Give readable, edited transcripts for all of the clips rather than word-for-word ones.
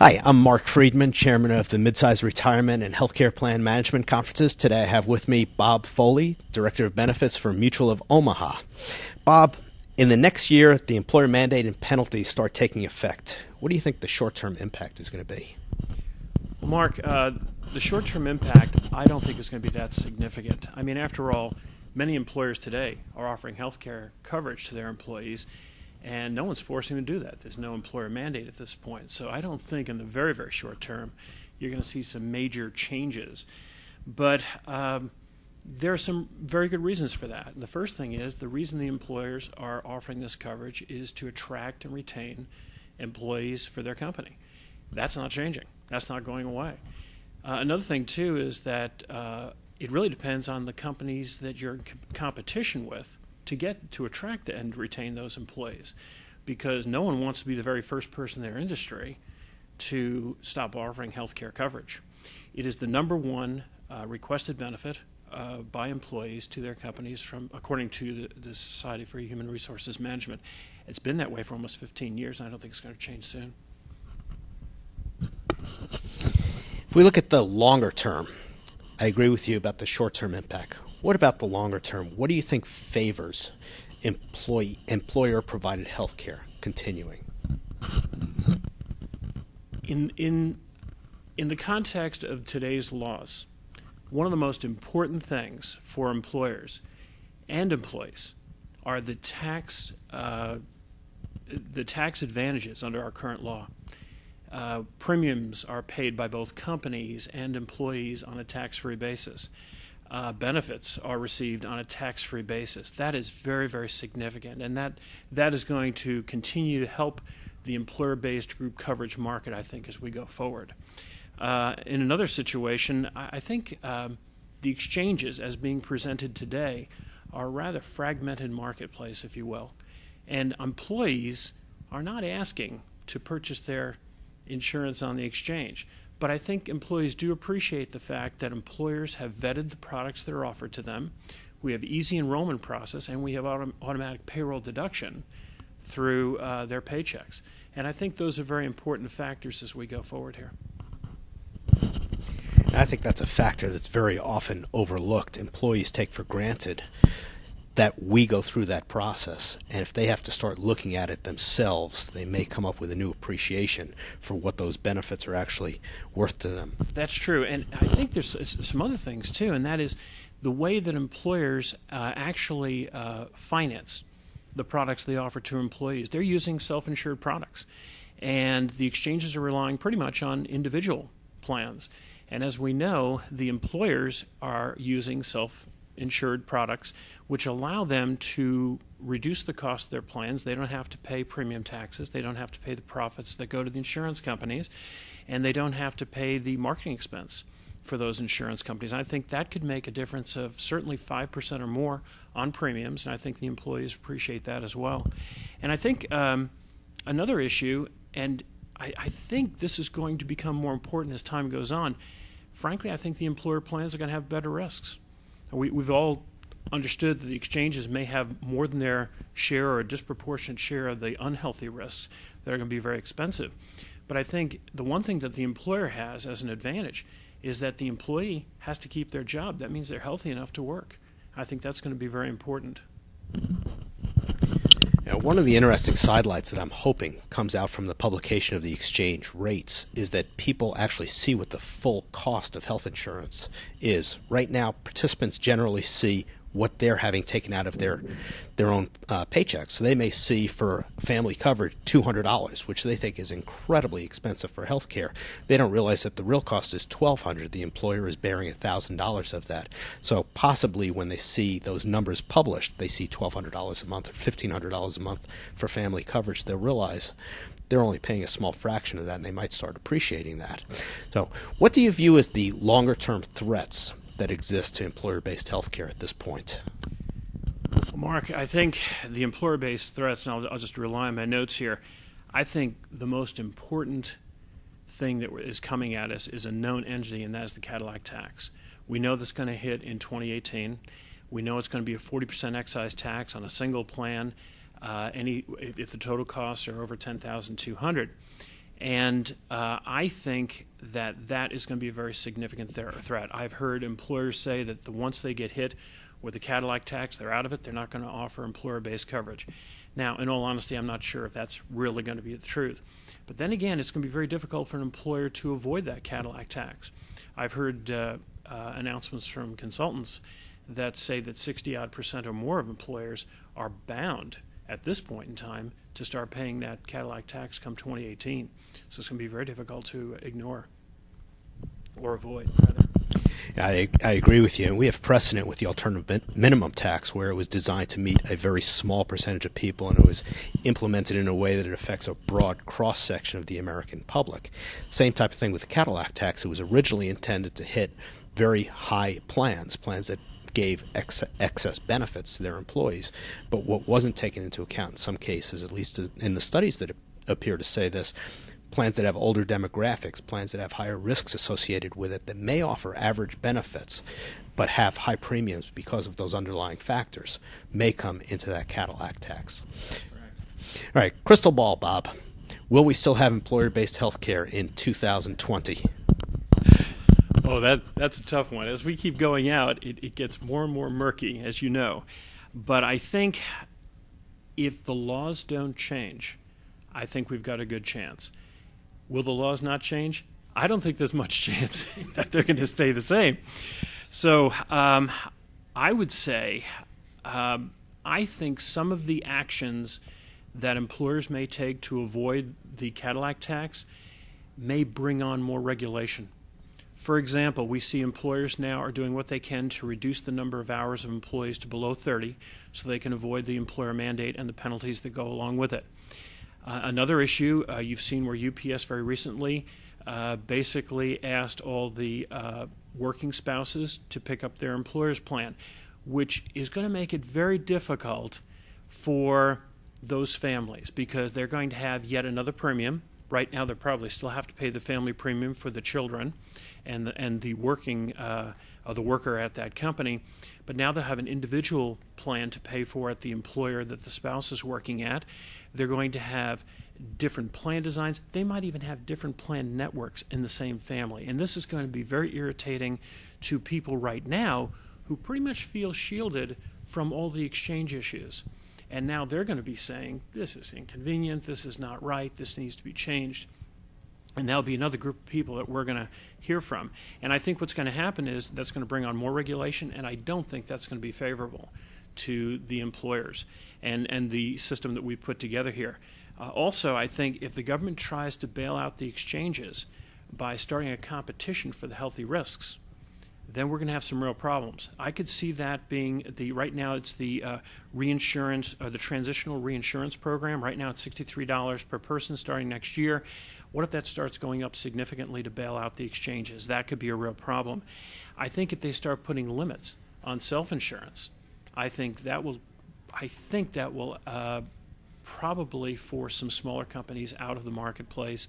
Hi, I'm Mark Friedman, chairman of the Midsize Retirement and Healthcare Plan Management Conferences. Today I have with me Bob Foley, Director of Benefits for Mutual of Omaha. Bob, in the next year, the employer mandate and penalties start taking effect. What do you think the short-term impact is going to be? Well, Mark, the short-term impact I don't think is going to be that significant. I mean, after all, many employers today are offering health care coverage to their employees, and no one's forcing them to do that. There's no employer mandate at this point. So I don't think in the very, very short term you're going to see some major changes. But there are some very good reasons for that. And the first thing is the reason the employers are offering this coverage is to attract and retain employees for their company. That's not changing. That's not going away. Another thing, too, is that it really depends on the companies that you're in competition with to attract and retain those employees, because no one wants to be the very first person in their industry to stop offering health care coverage. It is the number one requested benefit by employees to their companies, according to the Society for Human Resources Management. It's been that way for almost 15 years, and I don't think it's going to change soon. If we look at the longer term, I agree with you about the short-term impact. What about the longer term? What do you think favors employer-provided health care continuing? In the context of today's laws, one of the most important things for employers and employees are the tax advantages under our current law. Premiums are paid by both companies and employees on a tax-free basis. Benefits are received on a tax-free basis. That is very, very significant, and that is going to continue to help the employer-based group coverage market, I think, as we go forward. In another situation, I think the exchanges, as being presented today, are a rather fragmented marketplace, if you will, and employees are not asking to purchase their insurance on the exchange. But I think employees do appreciate the fact that employers have vetted the products that are offered to them. We have easy enrollment process, and we have automatic payroll deduction through their paychecks. And I think those are very important factors as we go forward here. I think that's a factor that's very often overlooked. Employees take for granted that we go through that process, and if they have to start looking at it themselves, they may come up with a new appreciation for what those benefits are actually worth to them. That's true, and I think there's some other things too, and that is the way that employers actually finance the products they offer to employees. They're using self-insured products, and the exchanges are relying pretty much on individual plans. And as we know, the employers are using self-insured products, which allow them to reduce the cost of their plans. They don't have to pay premium taxes. They don't have to pay the profits that go to the insurance companies, and they don't have to pay the marketing expense for those insurance companies. And I think that could make a difference of certainly 5% or more on premiums, and I think the employees appreciate that as well. And I think another issue, and I think this is going to become more important as time goes on, frankly, I think the employer plans are going to have better risks. We've all understood that the exchanges may have more than their share or a disproportionate share of the unhealthy risks that are going to be very expensive. But I think the one thing that the employer has as an advantage is that the employee has to keep their job. That means they're healthy enough to work. I think that's going to be very important. Now, one of the interesting sidelights that I'm hoping comes out from the publication of the exchange rates is that people actually see what the full cost of health insurance is. Right now, participants generally see what they're having taken out of their own paychecks. So they may see for family coverage $200, which they think is incredibly expensive for health care. They don't realize that the real cost is $1,200. The employer is bearing $1,000 of that. So possibly when they see those numbers published, they see $1,200 a month or $1,500 a month for family coverage, they'll realize they're only paying a small fraction of that, and they might start appreciating that. So what do you view as the longer-term threats that exist to employer-based health care at this point? Well, Mark, I think the employer-based threats, and I'll just rely on my notes here, I think the most important thing that is coming at us is a known entity, and that is the Cadillac tax. We know that's going to hit in 2018. We know it's going to be a 40% excise tax on a single plan if the total costs are over $10,200. And I think that is going to be a very significant threat. I've heard employers say that once they get hit with the Cadillac tax, they're out of it. They're not going to offer employer-based coverage. Now, in all honesty, I'm not sure if that's really going to be the truth. But then again, it's going to be very difficult for an employer to avoid that Cadillac tax. I've heard announcements from consultants that say that 60-odd% or more of employers are bound at this point in time to start paying that Cadillac tax come 2018. So it's going to be very difficult to ignore or avoid, rather. I agree with you, and we have precedent with the alternative minimum tax where it was designed to meet a very small percentage of people, and it was implemented in a way that it affects a broad cross-section of the American public. Same type of thing with the Cadillac tax. It was originally intended to hit very high plans that gave excess benefits to their employees, but what wasn't taken into account in some cases, at least in the studies that appear to say this, plans that have older demographics, plans that have higher risks associated with it that may offer average benefits but have high premiums because of those underlying factors may come into that Cadillac tax. Correct. All right, crystal ball, Bob. Will we still have employer-based health care in 2020? Oh, that's a tough one. As we keep going out, it gets more and more murky, as you know. But I think if the laws don't change, I think we've got a good chance. Will the laws not change? I don't think there's much chance that they're going to stay the same. So I would say I think some of the actions that employers may take to avoid the Cadillac tax may bring on more regulation. For example, we see employers now are doing what they can to reduce the number of hours of employees to below 30 so they can avoid the employer mandate and the penalties that go along with it. Another issue you've seen where UPS very recently basically asked all the working spouses to pick up their employer's plan, which is going to make it very difficult for those families because they're going to have yet another premium. Right now, they probably still have to pay the family premium for the children and the working the worker at that company, but now they'll have an individual plan to pay for at the employer that the spouse is working at. They're going to have different plan designs. They might even have different plan networks in the same family, and this is going to be very irritating to people right now who pretty much feel shielded from all the exchange issues. And now they're going to be saying, this is inconvenient, this is not right, this needs to be changed. And that'll be another group of people that we're going to hear from. And I think what's going to happen is that's going to bring on more regulation, and I don't think that's going to be favorable to the employers and the system that we've put together here. Also, I think if the government tries to bail out the exchanges by starting a competition for the healthy risks, then we're going to have some real problems. I could see that being right now it's the reinsurance, or the transitional reinsurance program. Right now it's $63 per person starting next year. What if that starts going up significantly to bail out the exchanges? That could be a real problem. I think if they start putting limits on self-insurance, I think that will probably force some smaller companies out of the marketplace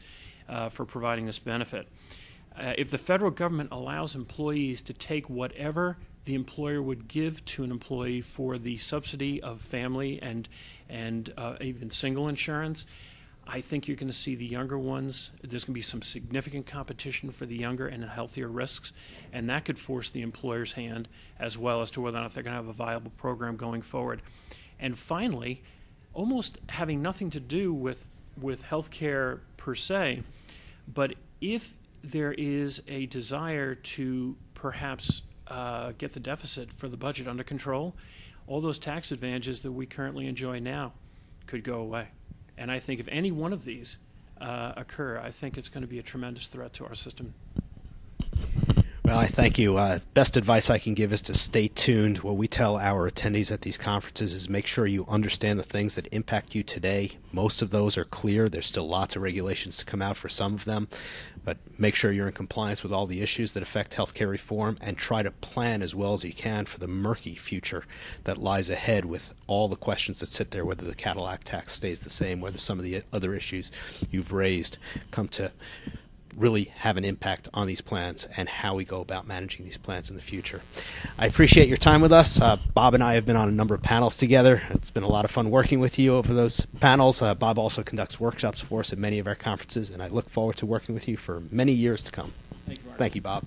for providing this benefit. If the federal government allows employees to take whatever the employer would give to an employee for the subsidy of family and even single insurance, I think you're going to see the younger ones. There's going to be some significant competition for the younger and healthier risks, and that could force the employer's hand as well as to whether or not they're going to have a viable program going forward. And finally, almost having nothing to do with healthcare per se, but if there is a desire to perhaps get the deficit for the budget under control, all those tax advantages that we currently enjoy now could go away. And I think if any one of these occur, I think it's going to be a tremendous threat to our system. Well, I thank you. Best advice I can give is to stay tuned. What we tell our attendees at these conferences is make sure you understand the things that impact you today. Most of those are clear. There's still lots of regulations to come out for some of them, but make sure you're in compliance with all the issues that affect healthcare reform and try to plan as well as you can for the murky future that lies ahead with all the questions that sit there, whether the Cadillac tax stays the same, whether some of the other issues you've raised come to really have an impact on these plans and how we go about managing these plans in the future. I appreciate your time with us. Bob and I have been on a number of panels together. It's been a lot of fun working with you over those panels. Bob also conducts workshops for us at many of our conferences, and I look forward to working with you for many years to come. Thank you, Mark. Thank you, Bob.